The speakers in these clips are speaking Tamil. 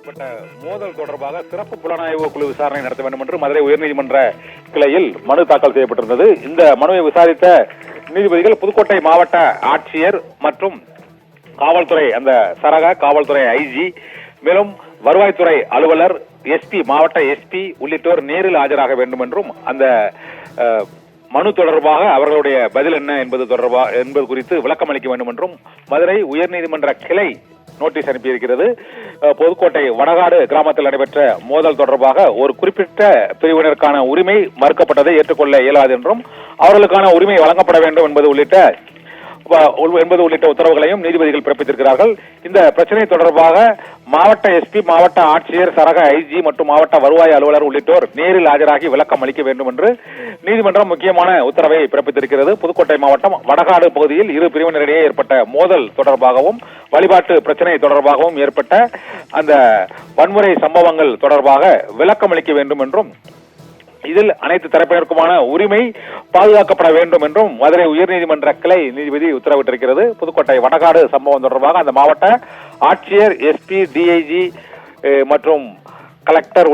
ஏற்பட்ட மோதல் தொடர்பாக சிறப்பு புலனாய்வு குழு விசாரணை நடத்த வேண்டும் என்று மதுரை உயர்நீதிமன்ற கிளையில் மனு தாக்கல் செய்யப்பட்டிருந்தது. இந்த மனுவை விசாரித்த நீதிபதிகள் புதுக்கோட்டை மாவட்ட ஆட்சியர் மற்றும் காவல்துறை அந்த சரக காவல்துறை ஐஜி, மேலும் வருவாய்த்துறை அலுவலர், எஸ்பி, மாவட்ட எஸ்பி உள்ளிட்டோர் நேரில் ஆஜராக வேண்டும் என்றும் அந்த மனு தொடர்பாக அவர்களுடைய பதில் என்ன என்பது குறித்து விளக்கம் அளிக்க வேண்டும் என்றும் மதுரை உயர்நீதிமன்ற கிளை நோட்டீஸ் அனுப்பியிருக்கிறது. புதுக்கோட்டை வடகாடு கிராமத்தில் நடைபெற்ற மோதல் தொடர்பாக ஒரு குறிப்பிட்ட பிரிவினருக்கான உரிமை மறுக்கப்பட்டதை ஏற்றுக்கொள்ள இயலாது என்றும் அவர்களுக்கான உரிமை வழங்கப்பட வேண்டும் என்பது உள்ளிட்ட உத்தரவுகளையும் நீதிபதிகள் பிறப்பித்திருக்கிறார்கள். இந்த பிரச்சனை தொடர்பாக மாவட்ட எஸ்பி, மாவட்ட ஆட்சியர், சரக ஐஜி மற்றும் மாவட்ட வருவாய் அலுவலர் உள்ளிட்டோர் நேரில் ஆஜராகி விளக்கம் அளிக்க வேண்டும் என்று நீதிமன்றம் முக்கியமான உத்தரவை பிறப்பித்திருக்கிறது. புதுக்கோட்டை மாவட்டம் வடகாடு பகுதியில் இரு பிரிவினரிடையே ஏற்பட்ட மோதல் தொடர்பாகவும் வழிபாட்டு பிரச்சனை தொடர்பாகவும் ஏற்பட்ட அந்த வன்முறை சம்பவங்கள் தொடர்பாக விளக்கம் அளிக்க வேண்டும் என்றும் இதில் அனைத்து தரப்பினருக்குமான உரிமை பாதுகாக்கப்பட வேண்டும் என்றும் மதுரை உயர்நீதிமன்ற கிளை நீதிபதி உத்தரவிட்டிருக்கிறது. புதுக்கோட்டை வடகாடு சம்பவம் தொடர்பாக அந்த மாவட்ட ஆட்சியர், எஸ்பி, டிஐஜி மற்றும் கலெக்டர்,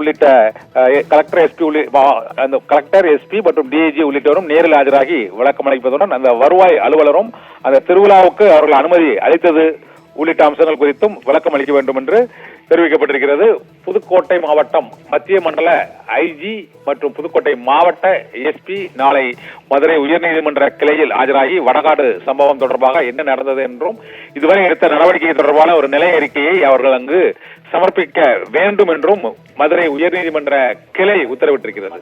எஸ்பி மற்றும் டிஐஜி உள்ளிட்டவரும் நேரில் ஆஜராகி விளக்கம் அளிப்பதுடன் அந்த வருவாய் அலுவலரும் அந்த திருவிழாவுக்கு அவர்கள் அனுமதி அளித்தது உள்ளிட்ட அம்சங்கள் குறித்தும் விளக்கம் அளிக்க வேண்டும் என்று தெரிவிக்கப்பட்டிருக்கிறது. புதுக்கோட்டை மாவட்டம் மத்திய மண்டல ஐஜி மற்றும் புதுக்கோட்டை மாவட்ட எஸ்பி நாளை மதுரை உயர்நீதிமன்ற கிளையில் ஆஜராகி வடகாடு சம்பவம் தொடர்பாக என்ன நடந்தது என்றும் இதுவரை எடுத்த நடவடிக்கை தொடர்பான ஒரு நிலை அறிக்கையை அவர்கள் அங்கு சமர்ப்பிக்க வேண்டும் என்றும் மதுரை உயர்நீதிமன்ற கிளை உத்தரவிட்டிருக்கிறது.